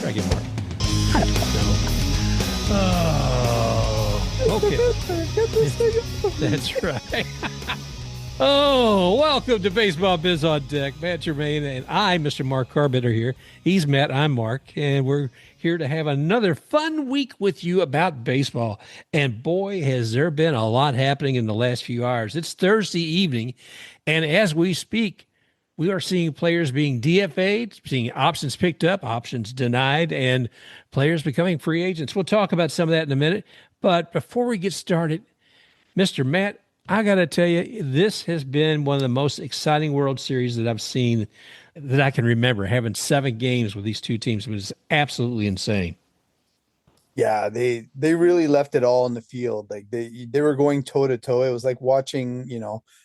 Try again, Mark. I don't know. Oh, okay. That's right. Oh, welcome to Baseball Biz on Deck. Matt Germain and I, Mr. Mark Carbett, are here. He's Matt, I'm Mark, and we're here to have another fun week with you about baseball. And boy, has there been a lot happening in the last few hours. It's Thursday evening, and as we speak, we are seeing players being DFA'd, seeing options picked up, options denied, and players becoming free agents. We'll talk about some of that in a minute. But before we get started, Mr. Matt, I got to tell you, this has been one of the most exciting World Series that I've seen that I can remember. Having 7 games with these two teams was absolutely insane. Yeah, they really left it all in the field. Like they were going toe to toe. It was like watching,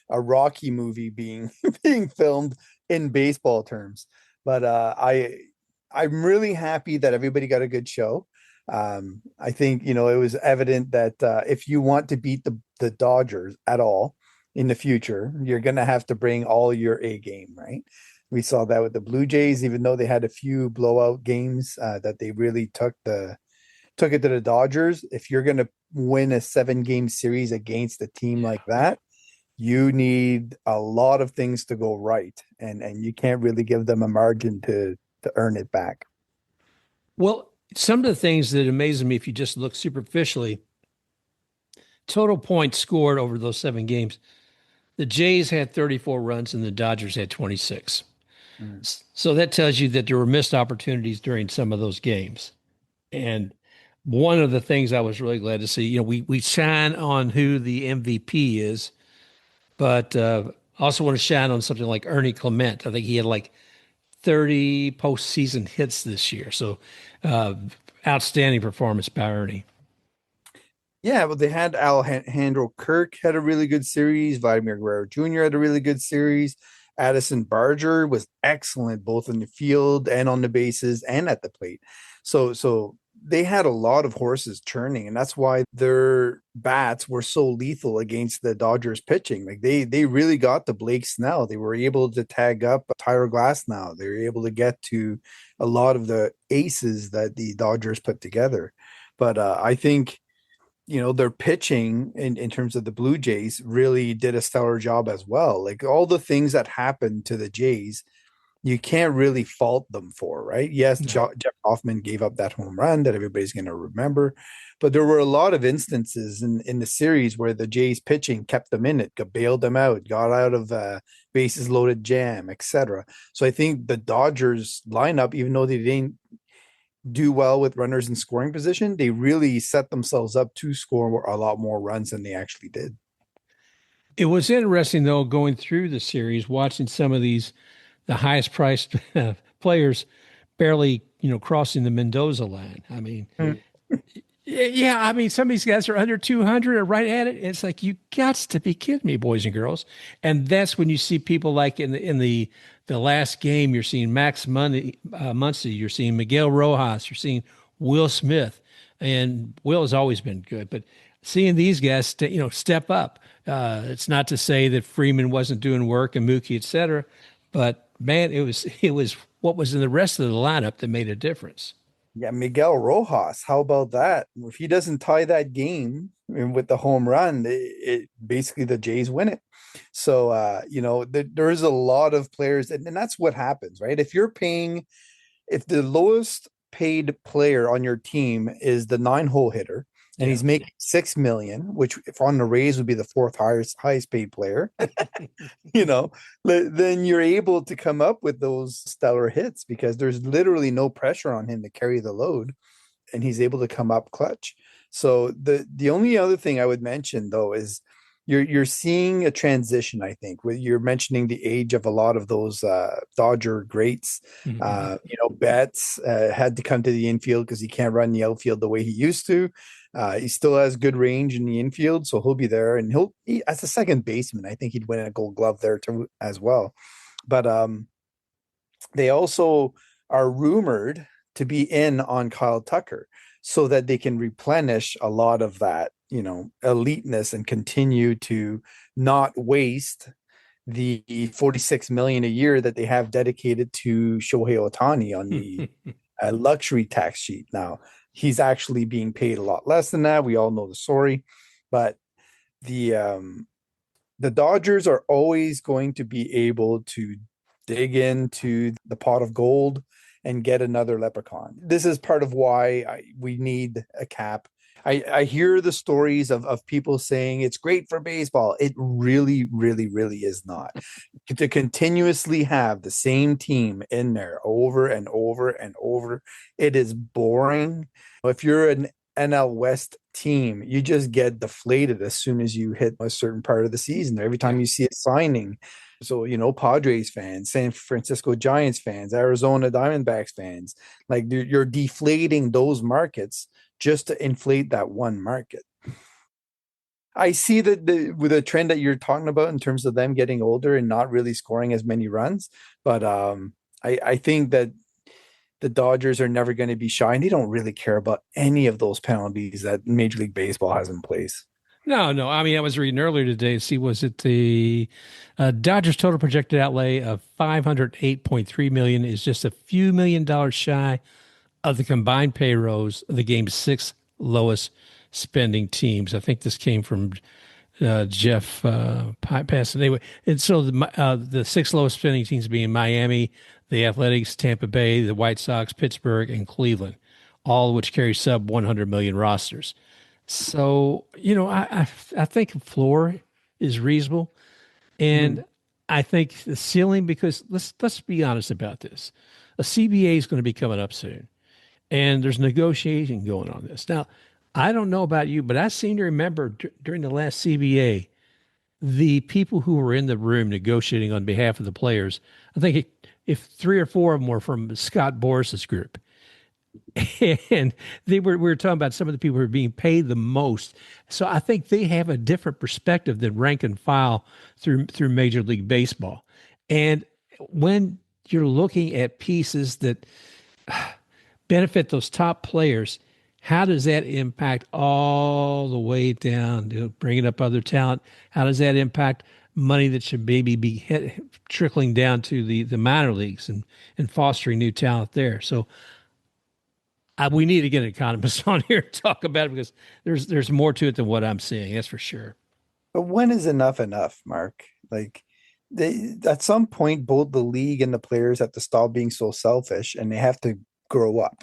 a Rocky movie being being filmed in baseball terms. But I'm really happy that everybody got a good show. I think, it was evident that if you want to beat the Dodgers at all in the future, you're going to have to bring all your A game, right? We saw that with the Blue Jays, even though they had a few blowout games that they really took it to the Dodgers. If you're going to win a 7-game series against a team like that, you need a lot of things to go right. And you can't really give them a margin to earn it back. Well, some of the things that amazes me, if you just look superficially, total points scored over those 7 games. The Jays had 34 runs and the Dodgers had 26. So that tells you that there were missed opportunities during some of those games. And one of the things I was really glad to see, we shine on who the MVP is, but also want to shine on something like Ernie Clement. I think he had like 30 postseason hits this year. So outstanding performance by Ernie. Yeah, well, they had Alejandro Kirk had a really good series. Vladimir Guerrero Jr. had a really good series. Addison Barger was excellent both in the field and on the bases and at the plate. So they had a lot of horses churning, and that's why their bats were so lethal against the Dodgers pitching. Like they really got to Blake Snell. They were able to tag up Tyler Glasnow. They were able to get to a lot of the aces that the Dodgers put together. But I think their pitching in terms of the Blue Jays really did a stellar job as well. Like all the things that happened to the Jays, you can't really fault them for, right? Yes, Jeff Hoffman gave up that home run that everybody's going to remember, but there were a lot of instances in the series where the Jays pitching kept them in it, bailed them out, got out of bases loaded jam, etc. So I think the Dodgers lineup, even though they didn't do well with runners in scoring position, they really set themselves up to score a lot more runs than they actually did. It was interesting, though, going through the series, watching some of the highest priced players barely, crossing the Mendoza line. I mean, yeah, I mean, some of these guys are under 200 or right at it. It's like, you got to be kidding me, boys and girls. And that's when you see people like in the last game, you're seeing Max Muncy, you're seeing Miguel Rojas, you're seeing Will Smith, and Will has always been good, but seeing these guys, step up. It's not to say that Freeman wasn't doing work and Mookie, et cetera, but man, it was what was in the rest of the lineup that made a difference. Yeah, Miguel Rojas, how about that? If he doesn't tie that game with the home run, it basically the Jays win it. So, there is a lot of players, and that's what happens, right? If the lowest paid player on your team is the 9-hole hitter, and he's making $6 million, which if on the Rays would be the 4th highest paid player, then you're able to come up with those stellar hits because there's literally no pressure on him to carry the load, and he's able to come up clutch. So the only other thing I would mention though is you're seeing a transition, I think, where you're mentioning the age of a lot of those Dodger greats. Betts had to come to the infield because he can't run the outfield the way he used to. He still has good range in the infield, so he'll be there. And as a second baseman, I think he'd win a Gold Glove there too as well. But they also are rumored to be in on Kyle Tucker so that they can replenish a lot of that, eliteness and continue to not waste the $46 million a year that they have dedicated to Shohei Ohtani on the a luxury tax sheet. Now, he's actually being paid a lot less than that. We all know the story, but the the Dodgers are always going to be able to dig into the pot of gold and get another leprechaun. This is part of why we need a cap. I hear the stories of people saying it's great for baseball. It really, really, really is not. To continuously have the same team in there over and over and over, it is boring. If you're an NL West team, you just get deflated as soon as you hit a certain part of the season. Every time you see a signing. So, Padres fans, San Francisco Giants fans, Arizona Diamondbacks fans, like you're deflating those markets just to inflate that one market. I see that with the trend that you're talking about in terms of them getting older and not really scoring as many runs, but I think that the Dodgers are never going to be shy, and they don't really care about any of those penalties that Major League Baseball has in place. No, no. I mean, I was reading earlier today to see, was it the Dodgers total projected outlay of $508.3 million is just a few $1,000,000 shy of the combined payrolls of the game's 6 lowest spending teams. I think this came from Jeff Passan. Anyway, and so the 6 lowest spending teams being Miami, the Athletics, Tampa Bay, the White Sox, Pittsburgh, and Cleveland, all of which carry sub 100 million rosters. So, I think the floor is reasonable. And I think the ceiling, because let's be honest about this. A CBA is going to be coming up soon, and there's negotiation going on this. Now, I don't know about you, but I seem to remember during the last CBA, the people who were in the room negotiating on behalf of the players, I think if 3 or 4 of them were from Scott Boras' group. And we were talking about some of the people who are being paid the most. So I think they have a different perspective than rank and file through Major League Baseball. And when you're looking at pieces that benefit those top players, how does that impact all the way down, bringing up other talent? How does that impact money that should maybe be trickling down to the minor leagues and fostering new talent there? So we need to get an economist on here to talk about it, because there's more to it than what I'm seeing. That's for sure. But when is enough, Mark? Like, at some point, both the league and the players have to stop being so selfish, and they have to grow up.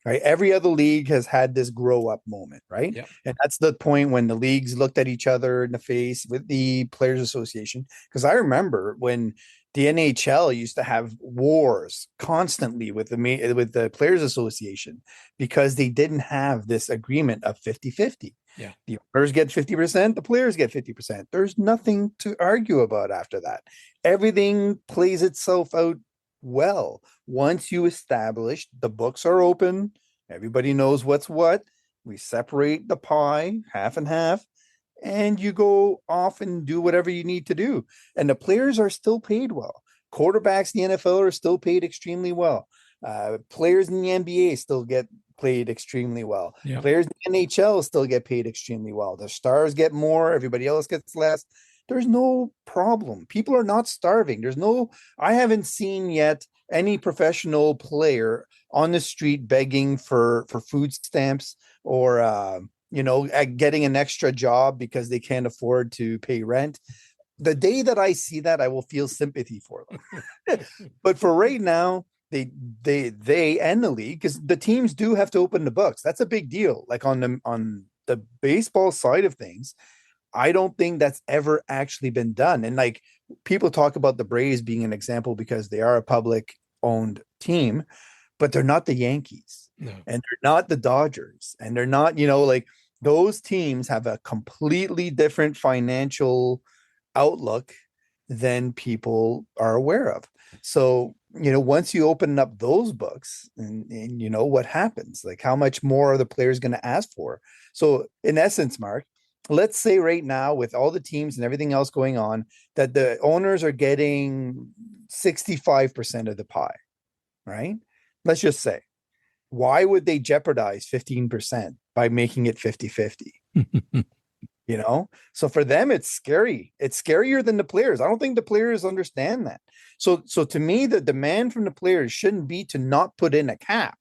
Right? Every other league has had this grow up moment, right? Yep. And that's the point when the leagues looked at each other in the face with the Players Association. Because I remember when the NHL used to have wars constantly with the Players Association, because they didn't have this agreement of 50-50. Yeah. The owners get 50%, the players get 50%. There's nothing to argue about after that. Everything plays itself out well. Once you establish the books are open, everybody knows what's what. We separate the pie half and half, and you go off and do whatever you need to do. And the players are still paid well. Quarterbacks in the NFL are still paid extremely well. Players in the NBA still get paid extremely well. Yep. Players in the NHL still get paid extremely well. The stars get more, everybody else gets less. There's no problem. People are not starving. I haven't seen yet any professional player on the street begging for food stamps or, getting an extra job because they can't afford to pay rent. The day that I see that, I will feel sympathy for them. But for right now, they and the league, because the teams do have to open the books. That's a big deal. Like on the baseball side of things, I don't think that's ever actually been done. And like, people talk about the Braves being an example because they are a public owned team, but they're not the Yankees. No. And they're not the Dodgers, and they're not, like, those teams have a completely different financial outlook than people are aware of. So, once you open up those books and what happens, like, how much more are the players going to ask for? So in essence, Mark, let's say right now, with all the teams and everything else going on, that the owners are getting 65% of the pie, right? Let's just say, why would they jeopardize 15% by making it 50-50? So for them, it's scary. It's scarier than the players. I don't think the players understand that. So to me, the demand from the players shouldn't be to not put in a cap.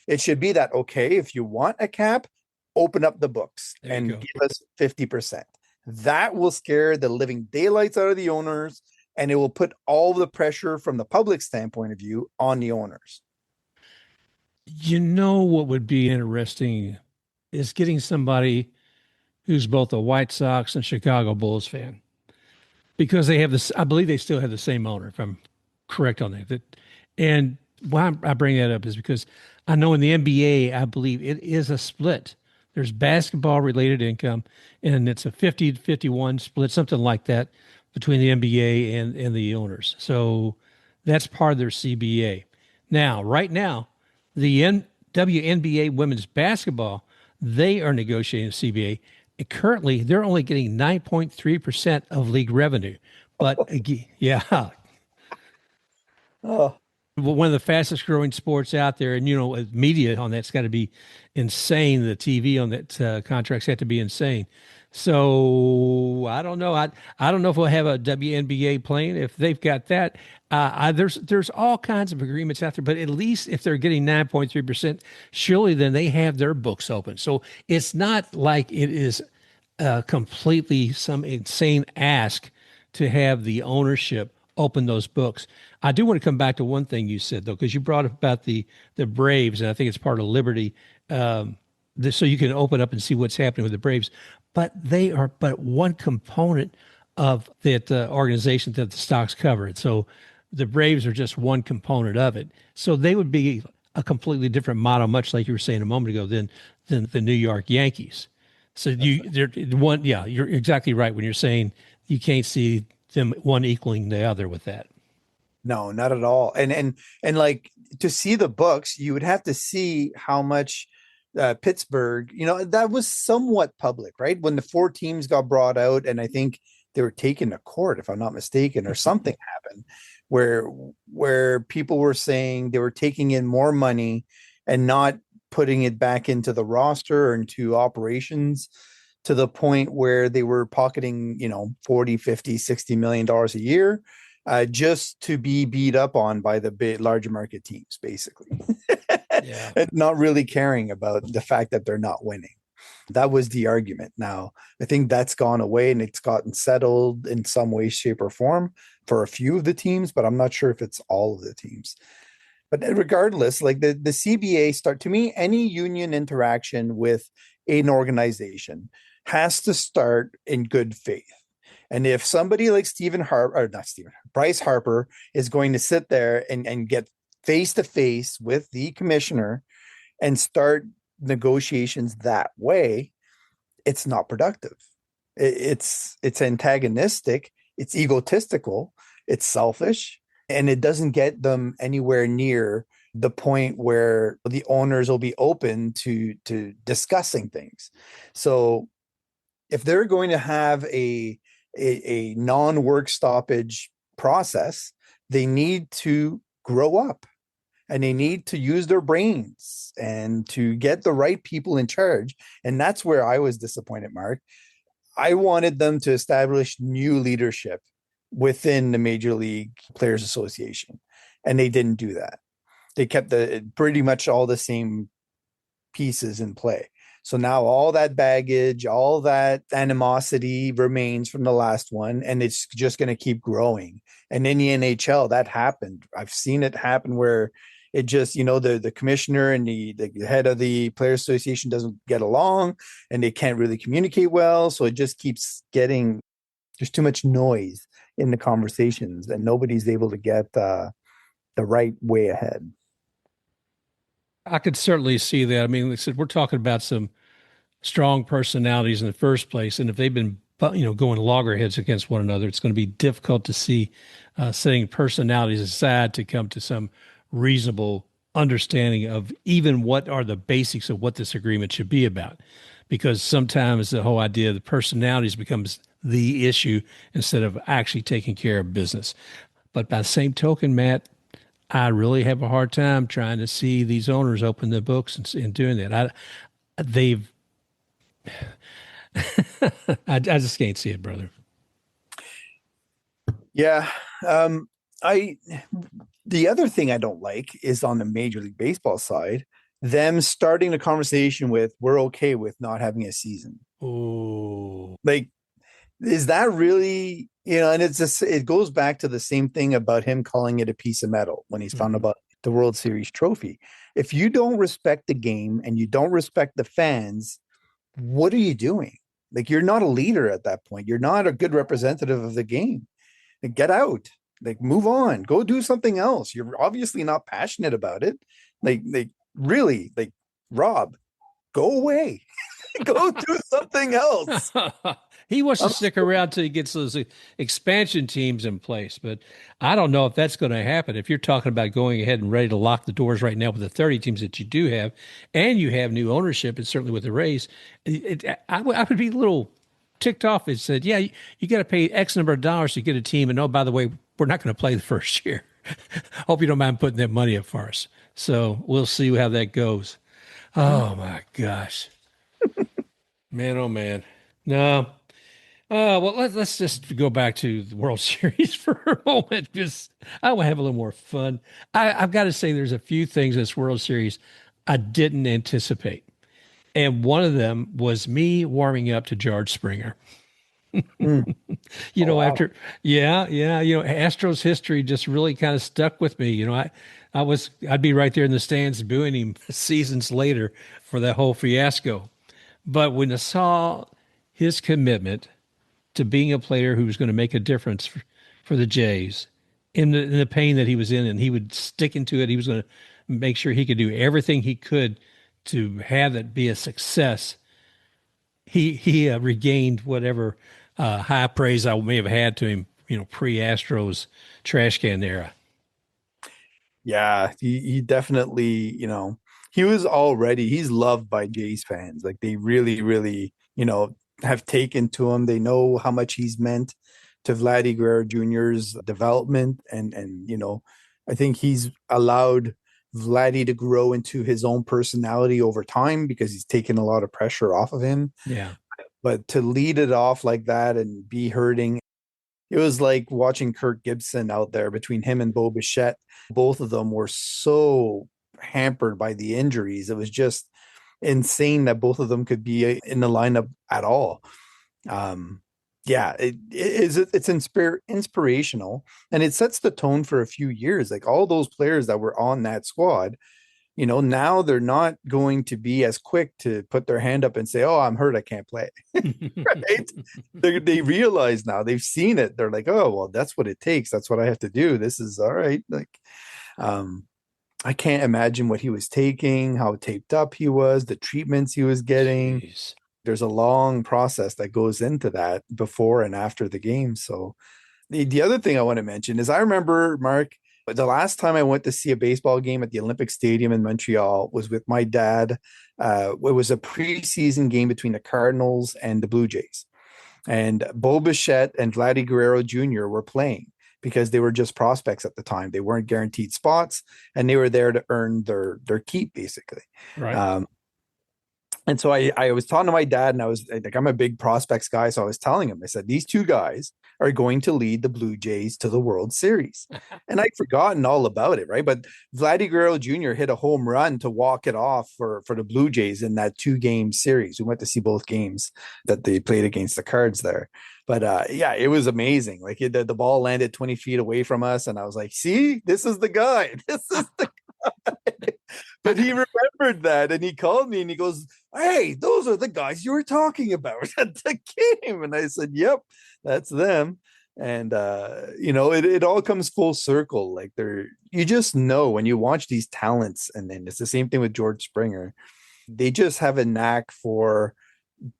It should be that, okay, if you want a cap, open up the books and give us 50%. That will scare the living daylights out of the owners, and it will put all the pressure from the public standpoint of view on the owners. You know what would be interesting is getting somebody who's both a White Sox and Chicago Bulls fan, because they have this. I believe they still have the same owner, if I'm correct on that. And why I bring that up is because I know in the NBA, I believe it is a split. There's basketball related income, and it's a 50-51 split, something like that, between the NBA and the owners. So that's part of their CBA. Now, right now, the WNBA women's basketball, they are negotiating a CBA. And currently, they're only getting 9.3% of league revenue. But yeah, Oh, one of the fastest growing sports out there, and media on that's got to be insane. The TV on that contracts have to be insane. So I don't know. I don't know if we'll have a WNBA playing if they've got that. There's all kinds of agreements out there, but at least if they're getting 9.3%, surely then they have their books open. So it's not like it is completely some insane ask to have the ownership open those books. I do want to come back to one thing you said though, because you brought up about the Braves, and I think it's part of Liberty. So you can open up and see what's happening with the Braves, but they are but one component of that organization that the stocks covered. So the Braves are just one component of it. So they would be a completely different model, much like you were saying a moment ago, than the New York Yankees. So they're one. Yeah, you're exactly right when you're saying you can't see them one equaling the other with that. no, not at all. And like, to see the books, you would have to see how much Pittsburgh, that was somewhat public, right? When the 4 teams got brought out, and I think they were taken to court, if I'm not mistaken, or something happened where people were saying they were taking in more money and not putting it back into the roster or into operations, to the point where they were pocketing, 40, 50, 60 million dollars a year, just to be beat up on by the big, larger market teams, basically. Yeah. And not really caring about the fact that they're not winning. That was the argument. Now, I think that's gone away, and it's gotten settled in some way, shape, or form for a few of the teams, but I'm not sure if it's all of the teams. But regardless, like the CBA to me, any union interaction with an organization has to start in good faith. And if somebody like Bryce Harper is going to sit there and get face to face with the commissioner and start negotiations that way, it's not productive. It's antagonistic, it's egotistical, it's selfish, and it doesn't get them anywhere near the point where the owners will be open to discussing things. So if they're going to have a non-work stoppage process, they need to grow up, and they need to use their brains and to get the right people in charge. And that's where I was disappointed, Mark. I wanted them to establish new leadership within the Major League Players Association, and they didn't do that. They kept pretty much all the same pieces in play. So now all that baggage, all that animosity remains from the last one, and it's just going to keep growing. And in the NHL, that happened. I've seen it happen where it just, the commissioner and the head of the Players Association doesn't get along, and they can't really communicate well. So it just keeps getting, there's too much noise in the conversations, and nobody's able to get the right way ahead. I could certainly see that. I mean, like I said, we're talking about some strong personalities in the first place, and if they've been, going loggerheads against one another, it's going to be difficult to see setting personalities aside to come to some reasonable understanding of even what are the basics of what this agreement should be about. Because sometimes the whole idea of the personalities becomes the issue instead of actually taking care of business. But by the same token, Matt, I really have a hard time trying to see these owners open the books and doing that. I just can't see it, brother. Yeah. The other thing I don't like is on the Major League Baseball side, them starting the conversation with, we're okay with not having a season. Oh, Like, is that really, and it's just, it goes back to the same thing about him calling it a piece of metal when he's found about the World Series trophy. If you don't respect the game and you don't respect the fans, what are you doing? Like, you're not a leader at that point. You're not a good representative of the game. Like, get out. Like, move on. Go do something else. You're obviously not passionate about it. Like really, like, Rob, go away. Go do something else. he wants to stick around till he gets those expansion teams in place, but I don't know if that's going to happen. If you're talking about going ahead and ready to lock the doors right now with the 30 teams that you do have, and you have new ownership, and certainly with the Rays, I would be a little ticked off. It said, yeah, you got to pay X number of dollars to get a team, and oh, by the way, we're not going to play the first year. Hope you don't mind putting that money up for us. So we'll see how that goes. Oh my gosh. Man, oh man. No. Well, let's just go back to the World Series for a moment because I want to have a little more fun. I've got to say there's a few things in this World Series I didn't anticipate. And one of them was me warming up to George Springer. Wow. After, Astros history just really kind of stuck with me. I'd be right there in the stands booing him seasons later for that whole fiasco. But when I saw his commitment to being a player who was going to make a difference for the Jays in the pain that he was in, and he would stick into it, he was going to make sure he could do everything he could to have it be a success. He regained whatever high praise I may have had to him, pre-Astros trash can era. Yeah, he definitely, he's loved by Jays fans. Like, they really, really, have taken to him. They know how much he's meant to Vladdy Guerrero Jr.'s development. And I think he's allowed Vladdy to grow into his own personality over time because he's taken a lot of pressure off of him. Yeah. But to lead it off like that and be hurting, it was like watching Kirk Gibson out there between him and Bo Bichette. Both of them were so hampered by the injuries. It was just insane that both of them could be in the lineup at all. It's inspirational, and it sets the tone for a few years. Like, all those players that were on that squad, now they're not going to be as quick to put their hand up and say, oh, I'm hurt, I can't play. Right? They realize now, they've seen it. They're like, oh, well, that's what it takes. That's what I have to do. This is all right. Like, I can't imagine what he was taking, how taped up he was, the treatments he was getting. Jeez. There's a long process that goes into that before and after the game. So the other thing I want to mention is, I remember, Mark, the last time I went to see a baseball game at the Olympic Stadium in Montreal was with my dad. It was a preseason game between the Cardinals and the Blue Jays. And Bo Bichette and Vladdy Guerrero Jr. were playing because they were just prospects at the time. They weren't guaranteed spots, and they were there to earn their keep, basically. Right. And so I was talking to my dad, and I was like, I'm a big prospects guy. So I was telling him, I said, these two guys are going to lead the Blue Jays to the World Series. And I'd forgotten all about it, right? But Vladdy Guerrero Jr. hit a home run to walk it off for the Blue Jays in that 2-game series. We went to see both games that they played against the Cards there. But it was amazing. Like, the ball landed 20 feet away from us, and I was like, see, this is the guy. This is the guy. But he remembered that, and he called me and he goes, hey, those are the guys you were talking about at the game. And I said, yep, that's them. And it all comes full circle. Like, you just know when you watch these talents, and then it's the same thing with George Springer. They just have a knack for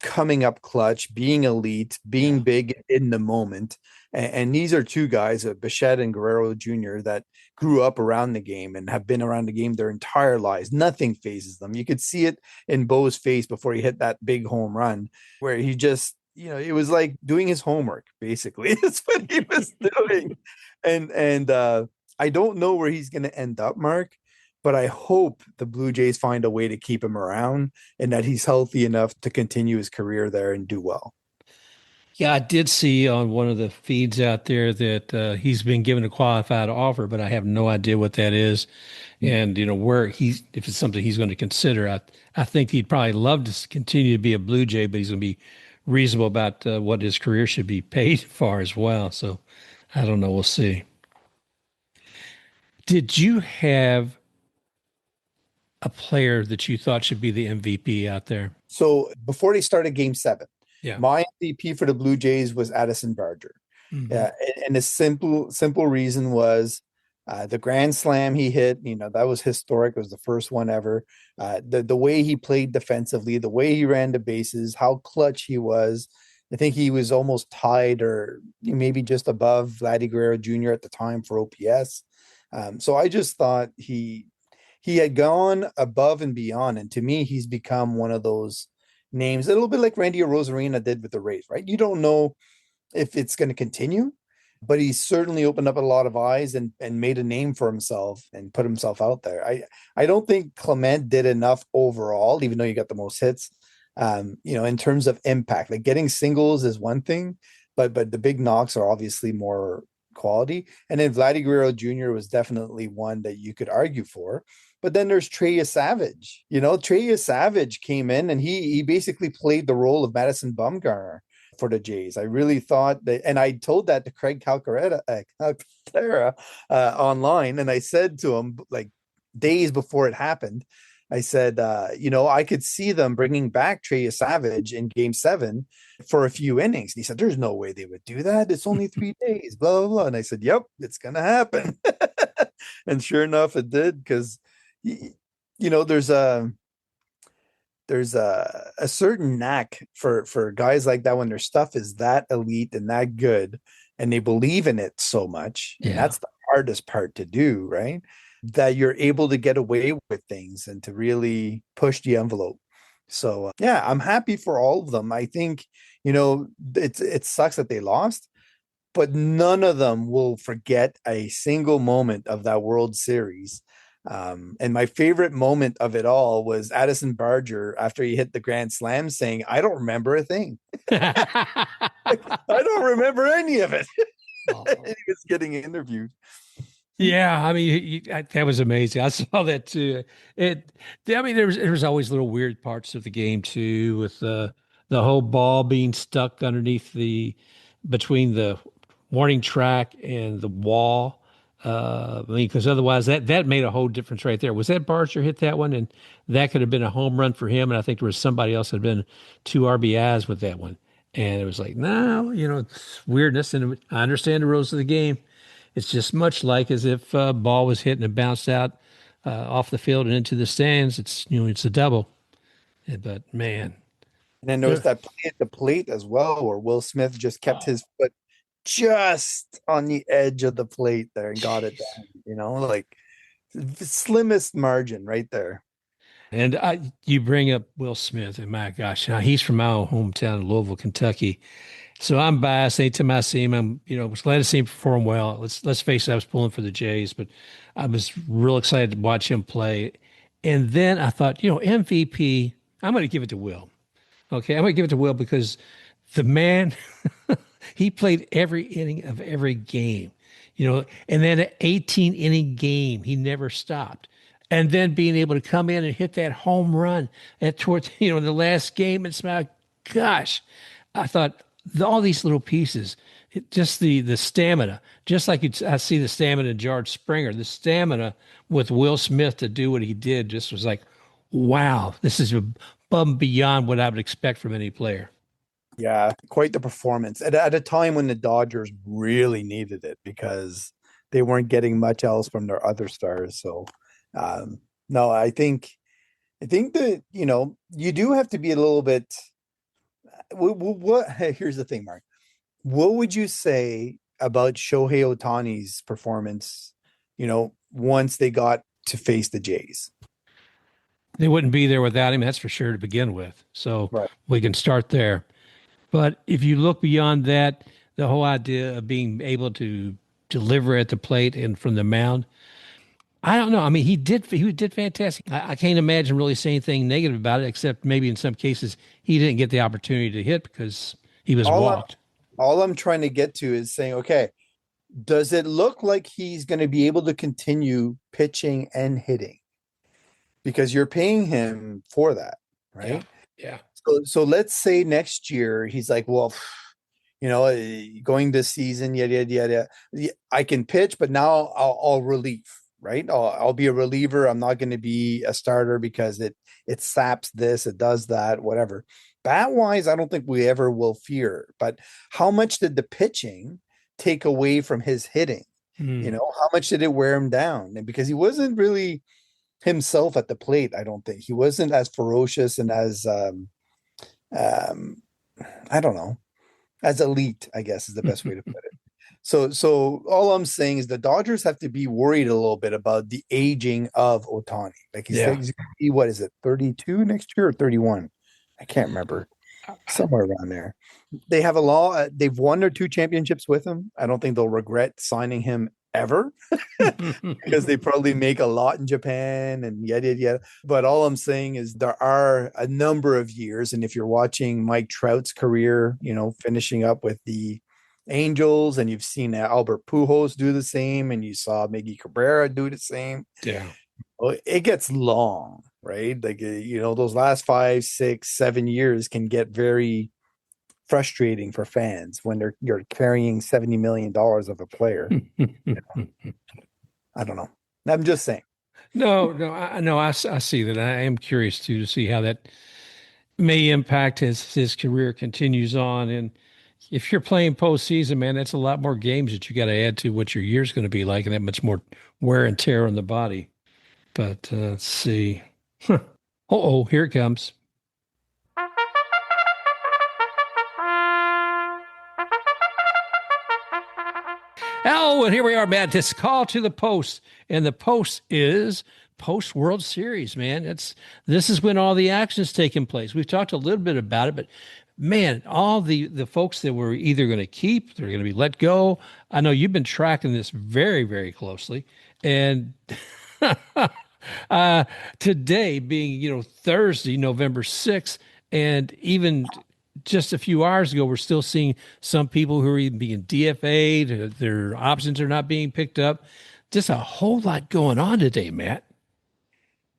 coming up clutch, being elite, being big in the moment. And these are two guys, Bichette and Guerrero Jr., that grew up around the game and have been around the game their entire lives. Nothing phases them. You could see it in Bo's face before he hit that big home run, where he just, it was like doing his homework, basically. That's what he was doing. And I don't know where he's going to end up, Mark, but I hope the Blue Jays find a way to keep him around and that he's healthy enough to continue his career there and do well. Yeah, I did see on one of the feeds out there that he's been given a qualified offer, but I have no idea what that is. And where he's if it's something he's going to consider. I think he'd probably love to continue to be a Blue Jay, but he's going to be reasonable about what his career should be paid for as well. So I don't know. We'll see. Did you have a player that you thought should be the MVP out there? So before they started Game 7, Yeah. my MVP for the Blue Jays was Addison Barger. Mm-hmm. And the simple reason was the grand slam he hit. That was historic. It was the first one ever. The way he played defensively, the way he ran the bases, how clutch he was. I think he was almost tied or maybe just above Vladdy Guerrero Jr. at the time for OPS. So I just thought he had gone above and beyond. And to me, he's become one of those names, a little bit like Randy Rosarina did with the Rays, right? You don't know if it's going to continue, but he's certainly opened up a lot of eyes and made a name for himself and put himself out there. I don't think Clement did enough overall, even though you got the most hits, in terms of impact. Like getting singles is one thing, but the big knocks are obviously more quality. And then Vladdy Guerrero Jr. was definitely one that you could argue for. But then there's Trey Yesavage. Trey Yesavage came in and he basically played the role of Madison Bumgarner for the Jays. I really thought that, and I told that to Craig Calcaterra online, and I said to him like days before it happened, I said, I could see them bringing back Trey Yesavage in Game 7 for a few innings. And he said, "There's no way they would do that. It's only 3 days." Blah blah blah. And I said, "Yep, it's gonna happen." And sure enough, it did because there's a certain knack for guys like that when their stuff is that elite and that good and they believe in it so much. Yeah. And that's the hardest part to do, right? That you're able to get away with things and to really push the envelope. So yeah, I'm happy for all of them. I think, it sucks that they lost, but none of them will forget a single moment of that World Series. And my favorite moment of it all was Addison Barger after he hit the grand slam saying, "I don't remember a thing." I don't remember any of it. And he was getting interviewed. Yeah, I mean, that was amazing. I saw that too. There was always little weird parts of the game too, with the whole ball being stuck underneath between the warning track and the wall. Because otherwise that made a whole difference right there. Was that Barger hit that one? And that could have been a home run for him. And I think there was somebody else that had been 2 RBIs with that one. And it was like, no, it's weirdness. And I understand the rules of the game. It's just much like as if a ball was hit and it bounced out off the field and into the stands. It's a double. But man. And then there was that play at the plate as well, where Will Smith just kept his foot just on the edge of the plate there and got it down, like the slimmest margin right there. And you bring up Will Smith, and my gosh, now he's from my own hometown, Louisville, Kentucky. So I'm biased. Anytime I see him, I'm was glad to see him perform well. Let's face it, I was pulling for the Jays, but I was real excited to watch him play. And then I thought, MVP, I'm going to give it to Will. Okay, I'm going to give it to Will because the man, he played every inning of every game, and then an 18-inning game, he never stopped. And then being able to come in and hit that home run towards, the last game, it's my gosh, I thought all these little pieces, just the stamina, just like I see the stamina in George Springer, the stamina with Will Smith to do what he did just was like, wow, this is above and beyond what I would expect from any player. Yeah, quite the performance at a time when the Dodgers really needed it because they weren't getting much else from their other stars. So, no, I think that, you do have to be a little bit. Here's the thing, Mark. What would you say about Shohei Ohtani's performance, once they got to face the Jays? They wouldn't be there without him, that's for sure, to begin with. So right. We can start there. But if you look beyond that, the whole idea of being able to deliver at the plate and from the mound, I don't know. I mean, he did fantastic. I can't imagine really saying anything negative about it, except maybe in some cases he didn't get the opportunity to hit because he was walked. all I'm trying to get to is saying, okay, does it look like he's going to be able to continue pitching and hitting? Because you're paying him for that, Yeah. right? Yeah. So let's say next year he's like, well, going this season, yada yada yada. I can pitch, but now I'll relieve, right? I'll be a reliever. I'm not going to be a starter because it saps this, it does that, whatever. Bat wise, I don't think we ever will fear. But how much did the pitching take away from his hitting? How much did it wear him down? And because he wasn't really himself at the plate, I don't think he wasn't as ferocious and as um I don't know, as elite, I guess is the best way to put it. So all I'm saying is the Dodgers have to be worried a little bit about the aging of Otani. Like he's Yeah. what is it, 32 next year or 31? I can't remember. Somewhere around there. They have a law. They've won their 2 championships with him. I don't think they'll regret signing him ever because they probably make a lot in Japan and yada yada. But all I'm saying is there are a number of years, and if you're watching Mike Trout's career, finishing up with the Angels, and you've seen Albert Pujols do the same, and you saw Miggy Cabrera do the same. Yeah. Well, it gets long, right? Like those last 5, 6, 7 years can get very frustrating for fans when you're carrying $70 million of a player. I don't know. I'm just saying. No, I see that. I am curious too to see how that may impact his career continues on. And if you're playing postseason, man, that's a lot more games that you got to add to what your year's going to be like, and that much more wear and tear on the body. But let's see. Oh, here it comes. Oh, and here we are, man. This call to the post, and the post is post World Series, man. This is when all the action is taking place. We've talked a little bit about it, but man, all the folks that we're either going to keep, they're going to be let go. I know you've been tracking this very, very closely, and today being Thursday, November 6th, and even just a few hours ago, we're still seeing some people who are even being DFA'd. Their options are not being picked up. Just a whole lot going on today, Matt.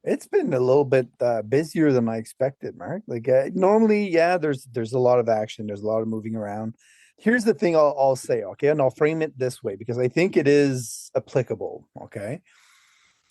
It's been a little bit busier than I expected, Mark. Like normally, yeah, there's a lot of action. There's a lot of moving around. Here's the thing I'll say, okay, and I'll frame it this way because I think it is applicable, okay?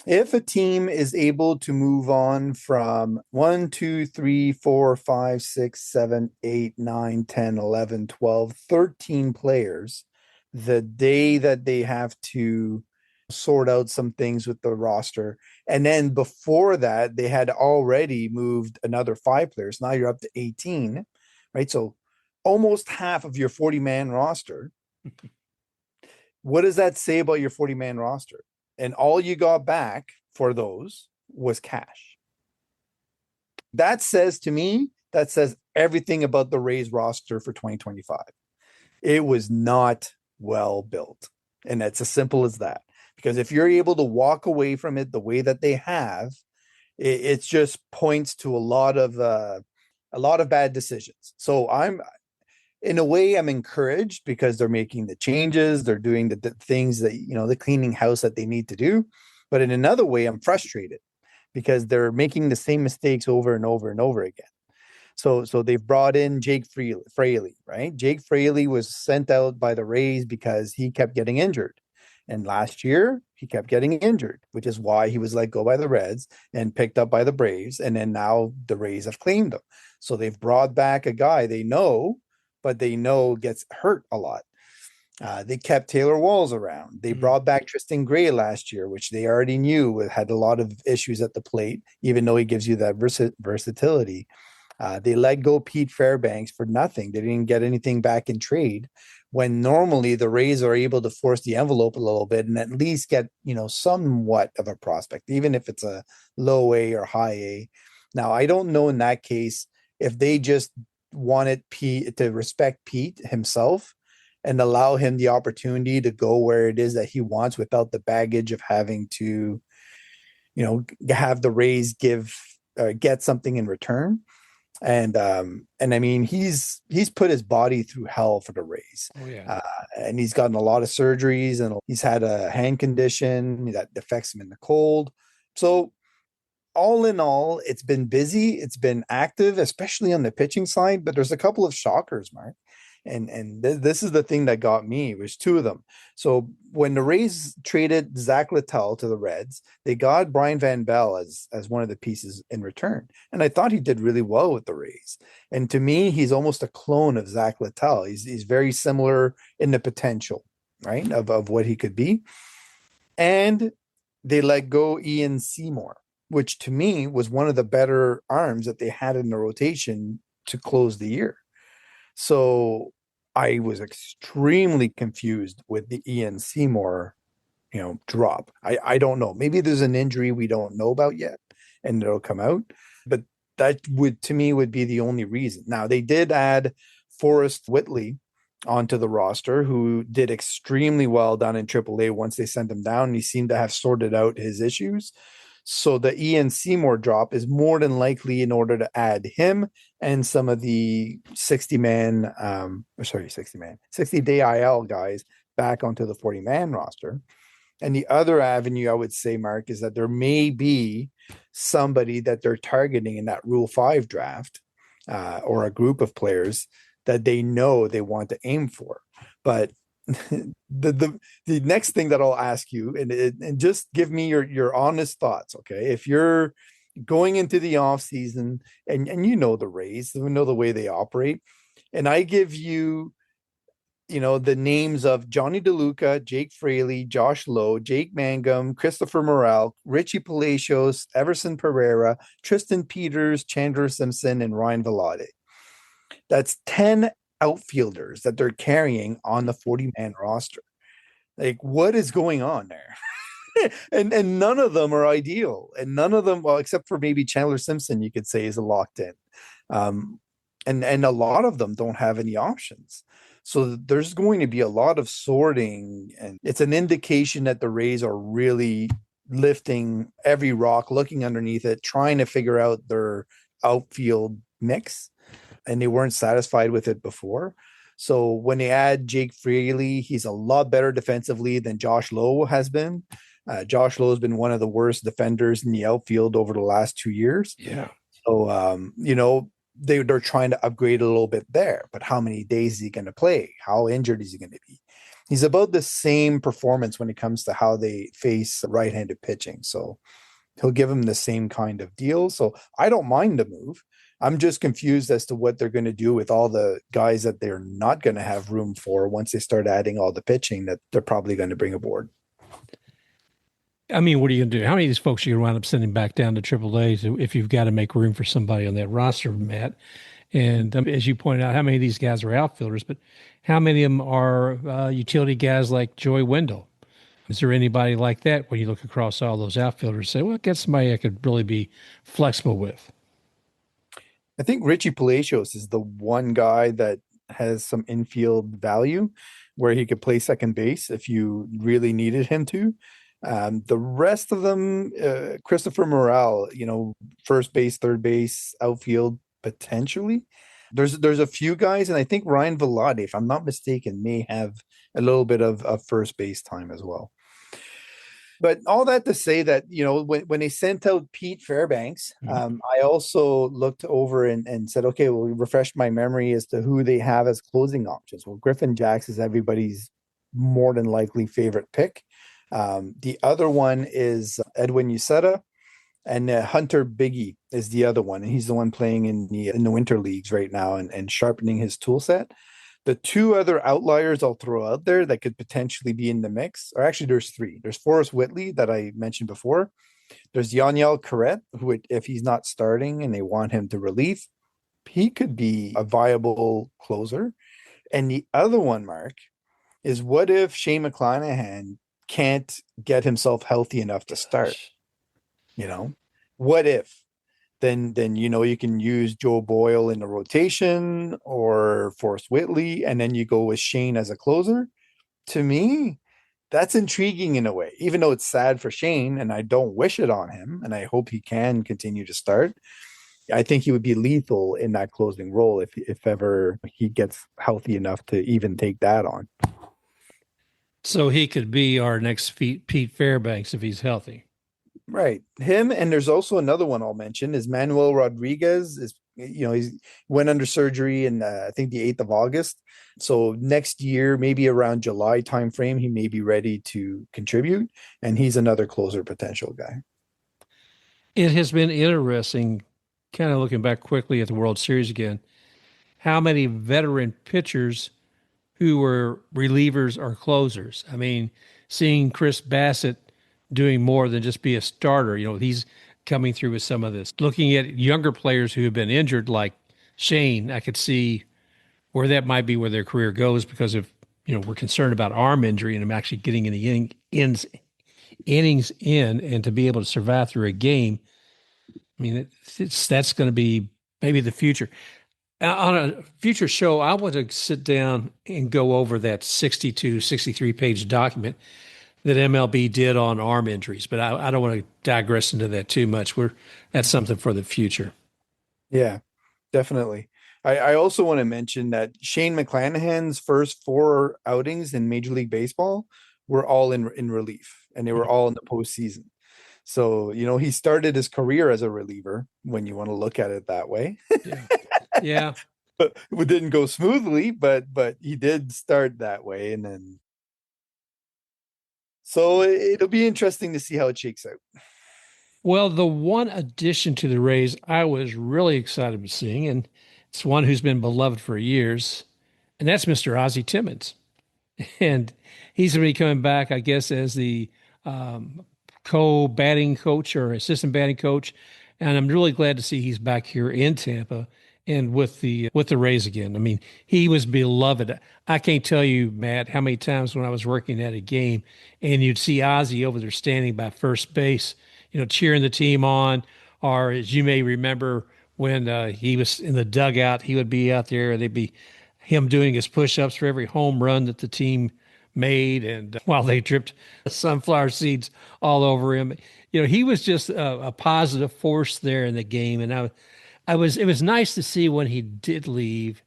If a team is able to move on from 1, 2, 3, 4, 5, 6, 7, 8, 9, 10, 11, 12, 13 players, the day that they have to sort out some things with the roster. And then before that, they had already moved another 5 players. Now you're up to 18, right? So almost half of your 40-man roster. What does that say about your 40-man roster? And all you got back for those was cash. That says everything about the Rays roster for 2025. It was not well built. And it's as simple as that. Because if you're able to walk away from it the way that they have, it just points to a lot of bad decisions. So in a way, I'm encouraged because they're making the changes, they're doing the things that, the cleaning house that they need to do. But in another way, I'm frustrated because they're making the same mistakes over and over and over again. So they've brought in Jake Fraley, right? Jake Fraley was sent out by the Rays because he kept getting injured. And last year, he kept getting injured, which is why he was let go by the Reds and picked up by the Braves. And then now the Rays have claimed him. So they've brought back a guy they know, but they know gets hurt a lot. They kept Taylor Walls around. They brought back Tristan Gray last year, which they already knew had a lot of issues at the plate, even though he gives you that versatility. They let go Pete Fairbanks for nothing. They didn't get anything back in trade when normally the Rays are able to force the envelope a little bit and at least get, somewhat of a prospect, even if it's a low A or high A. Now, I don't know in that case if they just wanted Pete to respect Pete himself and allow him the opportunity to go where it is that he wants without the baggage of having to, have the Rays get something in return. And I mean, he's put his body through hell for the Rays. Oh yeah. Uh, and he's gotten a lot of surgeries, and he's had a hand condition that affects him in the cold. So all in all, it's been busy. It's been active, especially on the pitching side. But there's a couple of shockers, Mark. This is the thing that got me. It was two of them. So when the Rays traded Zach Littell to the Reds, they got Brian Van Bell as one of the pieces in return, and I thought he did really well with the Rays. And to me, he's almost a clone of Zach Littell. He's very similar in the potential, right, of what he could be. And they let go Ian Seymour, which to me was one of the better arms that they had in the rotation to close the year. So I was extremely confused with the Ian Seymour, drop. I don't know. Maybe there's an injury we don't know about yet, and it'll come out. But that would, to me, would be the only reason. Now they did add Forrest Whitley onto the roster, who did extremely well down in AAA once they sent him down. He seemed to have sorted out his issues. So the Ian Seymour drop is more than likely in order to add him and some of the 60-day IL guys back onto the 40-man roster. And the other avenue I would say, Mark, is that there may be somebody that they're targeting in that Rule 5 draft, or a group of players that they know they want to aim for. But the next thing that I'll ask you, and just give me your honest thoughts, okay? If you're going into the off season and you know the Rays, you know the way they operate, and I give you, the names of Johnny DeLuca, Jake Fraley, Josh Lowe, Jake Mangum, Christopher Morel, Richie Palacios, Everson Pereira, Tristan Peters, Chandler Simpson, and Ryan Vladdy. That's 10 outfielders that they're carrying on the 40-man roster. Like, what is going on there? and none of them are ideal, and none of them, well, except for maybe Chandler Simpson, you could say is locked in. And a lot of them don't have any options. So there's going to be a lot of sorting, and it's an indication that the Rays are really lifting every rock, looking underneath it, trying to figure out their outfield mix. And they weren't satisfied with it before. So when they add Jake Fraley, he's a lot better defensively than Josh Lowe has been. Josh Lowe has been one of the worst defenders in the outfield over the last 2 years. Yeah. So, they're trying to upgrade a little bit there. But how many days is he going to play? How injured is he going to be? He's about the same performance when it comes to how they face right-handed pitching. So he'll give him the same kind of deal. So I don't mind the move. I'm just confused as to what they're going to do with all the guys that they're not going to have room for once they start adding all the pitching that they're probably going to bring aboard. I mean, what are you going to do? How many of these folks are you going to wind up sending back down to AAA if you've got to make room for somebody on that roster, Matt? And as you pointed out, how many of these guys are outfielders, but how many of them are utility guys like Joey Wendell? Is there anybody like that when you look across all those outfielders and say, well, get somebody I could really be flexible with? I think Richie Palacios is the one guy that has some infield value where he could play second base if you really needed him to. The rest of them, Christopher Morel, first base, third base, outfield, potentially. There's a few guys, and I think Ryan Vladdy, if I'm not mistaken, may have a little bit of first base time as well. But all that to say that, when they sent out Pete Fairbanks, I also looked over and said, okay, well, refresh my memory as to who they have as closing options. Well, Griffin Jax is everybody's more than likely favorite pick. The other one is Edwin Uceta, and Hunter Biggie is the other one. And he's the one playing in the winter leagues right now and sharpening his tool set. The two other outliers I'll throw out there that could potentially be in the mix, or actually there's three. There's Forrest Whitley that I mentioned before. There's Yaniel Carret, who, if he's not starting and they want him to relieve, he could be a viable closer. And the other one, Mark, is what if Shane McClanahan can't get himself healthy enough to start? What if? Then you can use Joe Boyle in the rotation or Forrest Whitley, and then you go with Shane as a closer. To me, that's intriguing in a way, even though it's sad for Shane, and I don't wish it on him, and I hope he can continue to start. I think he would be lethal in that closing role if ever he gets healthy enough to even take that on. So he could be our next Pete Fairbanks if he's healthy. Right. Him, and there's also another one I'll mention is Manuel Rodriguez. He's went under surgery in I think the 8th of August. So next year, maybe around July timeframe, he may be ready to contribute, and he's another closer potential guy. It has been interesting, kind of looking back quickly at the World Series again, how many veteran pitchers who were relievers or closers. I mean, seeing Chris Bassett doing more than just be a starter, he's coming through with some of this. Looking at younger players who have been injured, like Shane, I could see where that might be where their career goes because of, we're concerned about arm injury and him actually getting in the innings in and to be able to survive through a game. I mean, that's going to be maybe the future. On a future show, I want to sit down and go over that 62, 63 page document that MLB did on arm injuries, but I don't want to digress into that too much. That's something for the future. Yeah, definitely. I also want to mention that Shane McClanahan's first 4 outings in Major League Baseball were all in relief, and they were all in the postseason. So, he started his career as a reliever when you want to look at it that way. Yeah. But it didn't go smoothly, but he did start that way. And then, so it'll be interesting to see how it shakes out. Well, the one addition to the Rays I was really excited to seeing, and it's one who's been beloved for years, and that's Mr. Ozzie Timmons. And he's going to be coming back, I guess, as the co-batting coach or assistant batting coach. And I'm really glad to see he's back here in Tampa and with the Rays again. I mean, he was beloved. I can't tell you, Matt, how many times when I was working at a game and you'd see Ozzie over there standing by first base, cheering the team on. Or as you may remember, when he was in the dugout, he would be out there. They'd be him doing his push-ups for every home run that the team made, and while they dripped sunflower seeds all over him, he was just a positive force there in the game. And it was nice to see when he did leave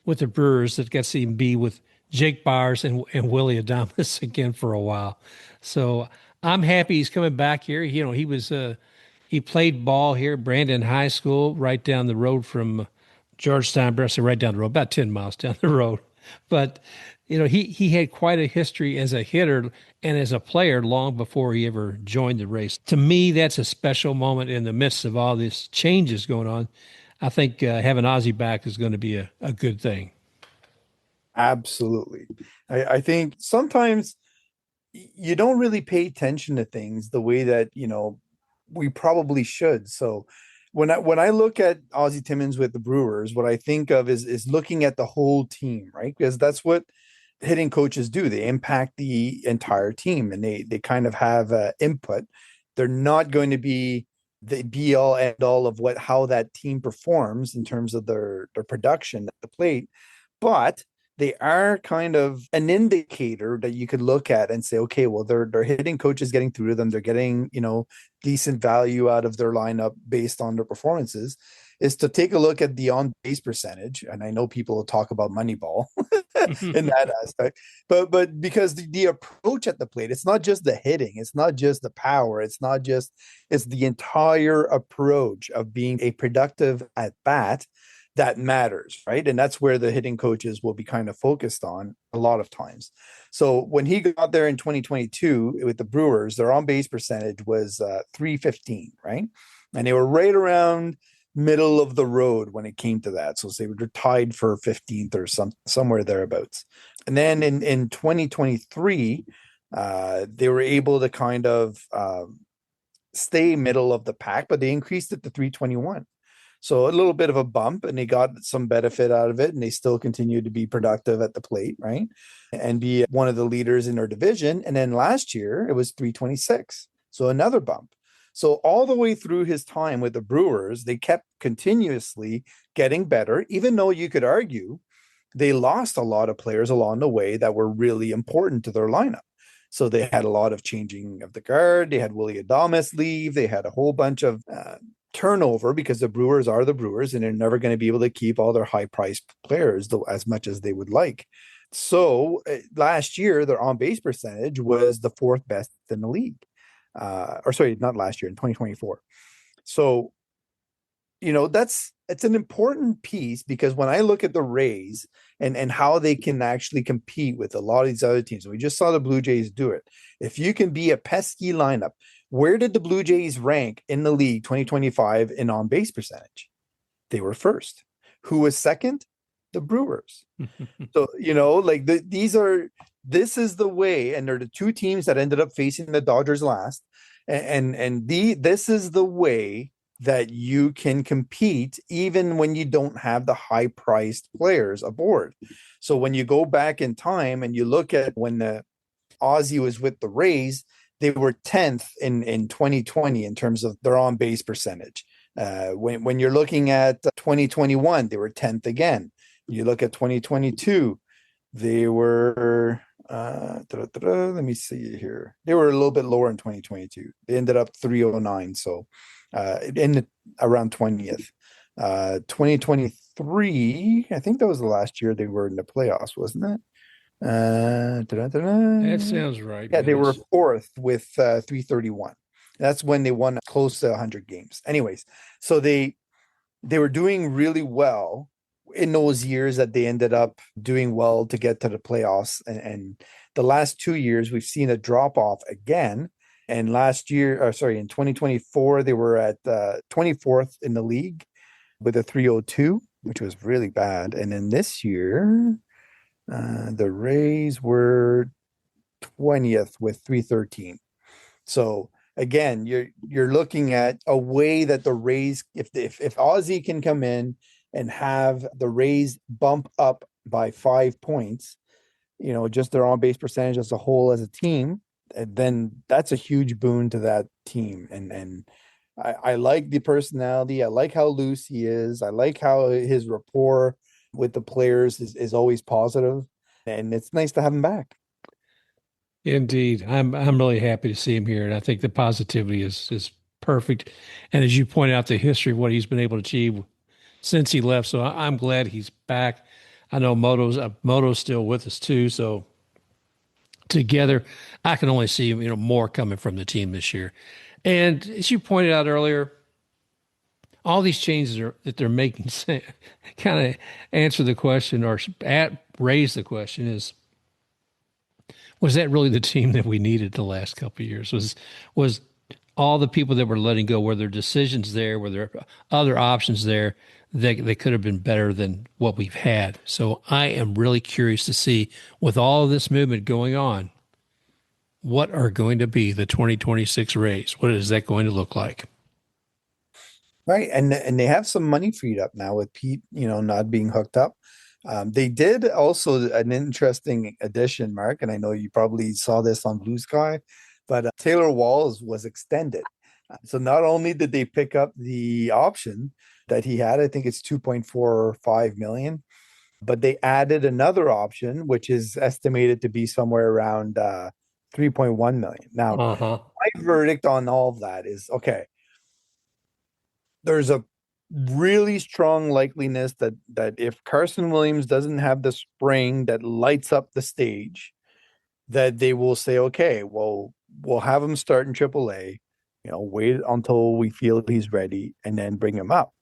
with the Brewers that got to see him be with Jake Bauers and Willie Adames again for a while. So I'm happy he's coming back here. He played ball here at Brandon High School, right down the road from Georgetown, right down the road, about 10 miles down the road. But, he had quite a history as a hitter and as a player long before he ever joined the Rays. To me, that's a special moment in the midst of all these changes going on. I think having Ozzie back is going to be a good thing. Absolutely. I think sometimes you don't really pay attention to things the way that, we probably should. So when I look at Ozzie Timmons with the Brewers, what I think of is looking at the whole team, right? Because that's what hitting coaches do. They impact the entire team, and they kind of have input. They're not going to be the be all end all of how that team performs in terms of their production at the plate, but they are kind of an indicator that you could look at and say, okay, well, they're hitting coaches getting through to them. They're getting, decent value out of their lineup based on their performances, is to take a look at the on-base percentage. And I know people will talk about Moneyball in that aspect, but because the approach at the plate, it's not just the hitting, it's not just the power, it's the entire approach of being a productive at bat that matters, right? And that's where the hitting coaches will be kind of focused on a lot of times. So when he got there in 2022 with the Brewers, their on-base percentage was 315, right? And they were right around middle of the road when it came to that. So they were tied for 15th or somewhere thereabouts. And then in 2023, they were able to kind of stay middle of the pack, but they increased it to 321. So a little bit of a bump, and they got some benefit out of it, and they still continue to be productive at the plate, right? And be one of the leaders in their division. And then last year it was 326. So another bump. So all the way through his time with the Brewers, they kept continuously getting better, even though you could argue they lost a lot of players along the way that were really important to their lineup. So they had a lot of changing of the guard. They had Willie Adames leave. They had a whole bunch of turnover because the Brewers are the Brewers and they're never going to be able to keep all their high priced players as much as they would like. So last year, their on base percentage was the fourth best in the league. Or sorry, not last year, in 2024. So, it's an important piece because when I look at the Rays and how they can actually compete with a lot of these other teams, we just saw the Blue Jays do it. If you can be a pesky lineup, where did the Blue Jays rank in the league 2025 in on base percentage? They were first. Who was second? The Brewers. So, this is the way, and they're the two teams that ended up facing the Dodgers last. This is the way that you can compete even when you don't have the high priced players aboard. So when you go back in time and you look at when the Ozzy was with the Rays, they were 10th in 2020 in terms of their on base percentage. When you're looking at 2021, they were 10th again. You look at 2022, they were let me see here. They were a little bit lower in 2022. They ended up 309. So around 20th. 2023, I think that was the last year they were in the playoffs, wasn't it? That sounds right. Yeah, they were fourth with 331. That's when they won close to 100 games. Anyways, so they were doing really well in those years that they ended up doing well to get to the playoffs. And the last 2 years, we've seen a drop off again. And last year, in 2024, they were at 24th in the league with a 302, which was really bad. And then this year, the Rays were 20th with 313. So again, you're looking at a way that the Rays, if Ozzy can come in and have the Rays bump up by 5 points, just their on base percentage as a whole as a team, then that's a huge boon to that team. And I like the personality. I like how loose he is. I like how his rapport with the players is always positive, and it's nice to have him back. Indeed. I'm really happy to see him here. And I think the positivity is perfect. And as you point out, the history of what he's been able to achieve since he left. So I'm glad he's back. I know Moto's still with us too. So together, I can only see more coming from the team this year. And as you pointed out earlier, all these changes that they're making kind of answer the question or raise the question is, was that really the team that we needed the last couple of years? Was all the people that were letting go, were there decisions there, were there other options there that they could have been better than what we've had? So I am really curious to see, with all of this movement going on, what are going to be the 2026 Rays? What is that going to look like? Right. And they have some money freed up now with Pete, not being hooked up. They did also an interesting addition, Mark, and I know you probably saw this on Blue Sky, but Taylor Walls was extended. So not only did they pick up the option that he had, I think it's 2.45 million, but they added another option, which is estimated to be somewhere around 3.1 million. Now, my verdict on all of that is, okay, there's a really strong likeliness that if Carson Williams doesn't have the spring that lights up the stage, that they will say, okay, well, we'll have him start in AAA, wait until we feel he's ready and then bring him up.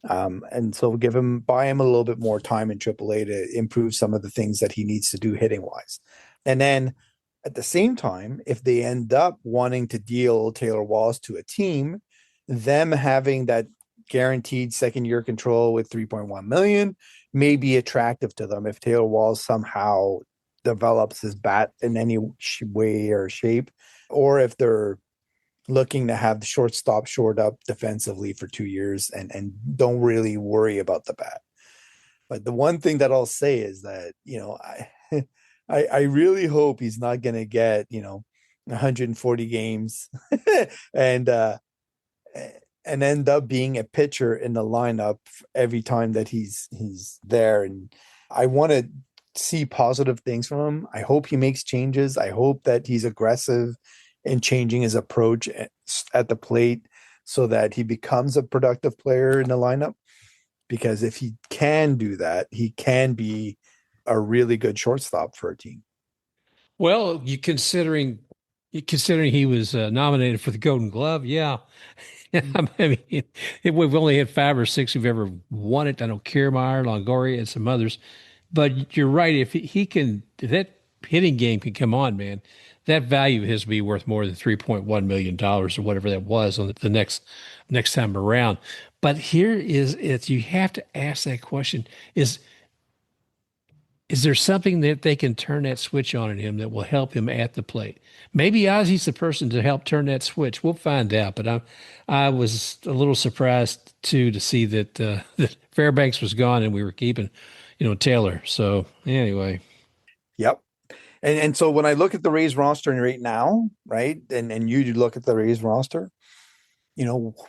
And so buy him a little bit more time in AAA to improve some of the things that he needs to do hitting wise. And then at the same time, if they end up wanting to deal Taylor Walls to a team, them having that guaranteed second-year control with 3.1 million may be attractive to them if Taylor Walls somehow develops his bat in any way or shape, or if they're looking to have the shortstop shored up defensively for 2 years and don't really worry about the bat. But the one thing that I'll say is that, I really hope he's not going to get, 140 games and end up being a pitcher in the lineup every time that he's there. And I want to see positive things from him. I hope he makes changes. I hope that he's aggressive in changing his approach at the plate so that he becomes a productive player in the lineup. Because if he can do that, he can be a really good shortstop for a team. Well, considering he was nominated for the Golden Glove, yeah. I mean, we've only had 5 or 6 who've ever won it. I know Kiermaier, Longoria, and some others. But you're right. If that hitting game can come on, man, that value has to be worth more than $3.1 million or whatever that was on the next time around. But here is it. You have to ask that question: Is there something that they can turn that switch on in him that will help him at the plate? Maybe Ozzy's the person to help turn that switch. We'll find out. But I was a little surprised too to see that that Fairbanks was gone and we were keeping, Taylor. So anyway. Yep. And so when I look at the Rays roster right now, right, and you look at the Rays roster,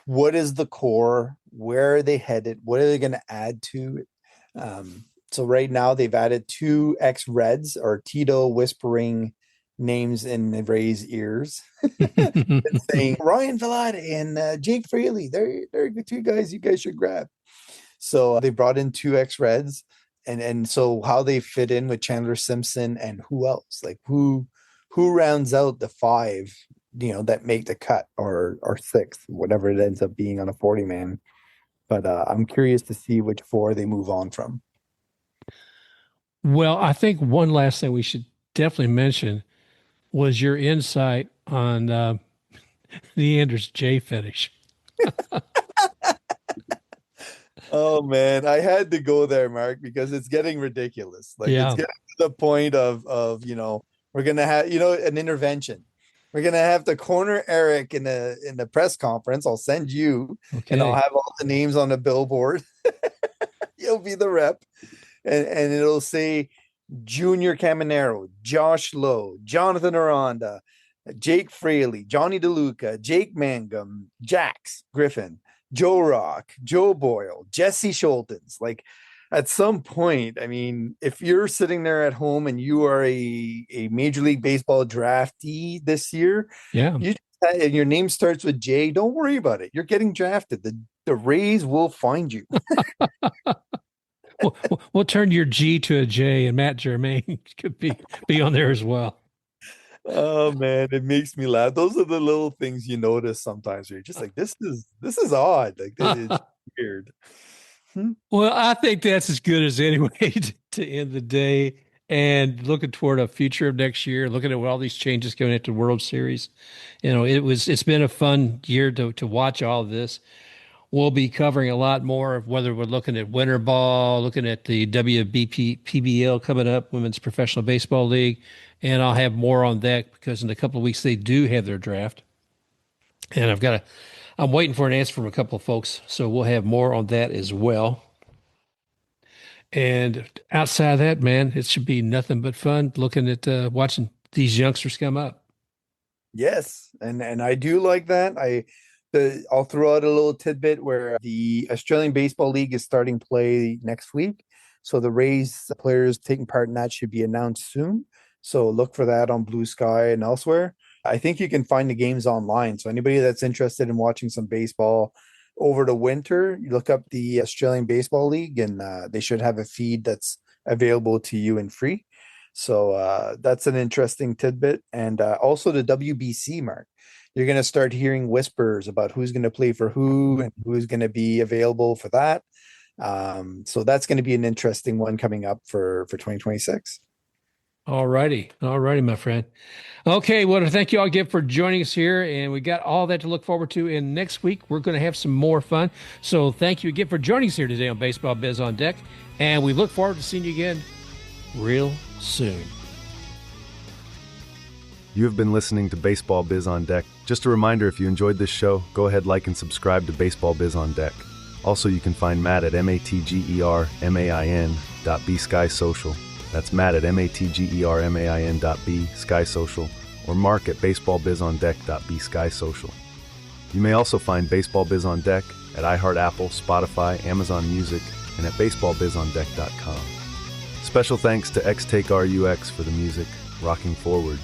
what is the core? Where are they headed? What are they going to add to it? So right now they've added 2 ex-Reds or Tito whispering names in the Rays' ears, saying Ryan Vladdy and Jake Fraley. They're 2 guys you guys should grab. So they brought in 2 ex-Reds, and so how they fit in with Chandler Simpson and who else? Like who rounds out the 5, that make the cut or 6, whatever it ends up being on a 40-man. But I'm curious to see which 4 they move on from. Well, I think one last thing we should definitely mention was your insight on the Anders J finish. Oh man, I had to go there, Mark, because it's getting ridiculous. Like it's getting to the point of we're gonna have an intervention. We're gonna have to corner Eric in the press conference. I'll send you, and I'll have all the names on the billboard. You'll be the rep. And it'll say Junior Caminero, Josh Lowe, Jonathan Aranda, Jake Fraley, Johnny DeLuca, Jake Mangum, Jax Griffin, Joe Rock, Joe Boyle, Jesse Schultens. Like at some point, I mean, if you're sitting there at home and you are a Major League Baseball draftee this year, and your name starts with J, don't worry about it. You're getting drafted. The Rays will find you. We'll turn your G to a J, and Matt Germain could be on there as well. Oh man, it makes me laugh. Those are the little things you notice sometimes where you're just like, this is odd. Like this is weird. Well, I think that's as good as any way to end the day. And looking toward a future of next year, looking at all these changes going into the World Series, it's been a fun year to watch all of this. We'll be covering a lot more of whether we're looking at winter ball, looking at the WBP PBL coming up, Women's Professional Baseball League, and I'll have more on that because in a couple of weeks they do have their draft, and I'm waiting for an answer from a couple of folks, so we'll have more on that as well. And outside of that, man, it should be nothing but fun looking at watching these youngsters come up. Yes, and I do like that. I'll throw out a little tidbit where the Australian Baseball League is starting play next week. So the Rays players taking part in that should be announced soon. So look for that on Blue Sky and elsewhere. I think you can find the games online. So anybody that's interested in watching some baseball over the winter, you look up the Australian Baseball League and they should have a feed that's available to you and free. So that's an interesting tidbit. And also the WBC, Mark. You're going to start hearing whispers about who's going to play for who and who's going to be available for that. So that's going to be an interesting one coming up for 2026. All righty, my friend. Okay, well, thank you all again for joining us here, and we got all that to look forward to. And next week, we're going to have some more fun. So thank you again for joining us here today on Baseball Biz on Deck, and we look forward to seeing you again real soon. You have been listening to Baseball Biz on Deck. Just a reminder, if you enjoyed this show, go ahead, like, and subscribe to Baseball Biz on Deck. Also, you can find Matt at matgermain.b/skysocial. That's Matt at matgermain.b/skysocial, or Mark at baseballbizondeck.b/skysocial. You may also find Baseball Biz on Deck at iHeart, Apple, Spotify, Amazon Music, and at baseballbizondeck.com. Special thanks to XTakeRUX for the music, Rocking Forward.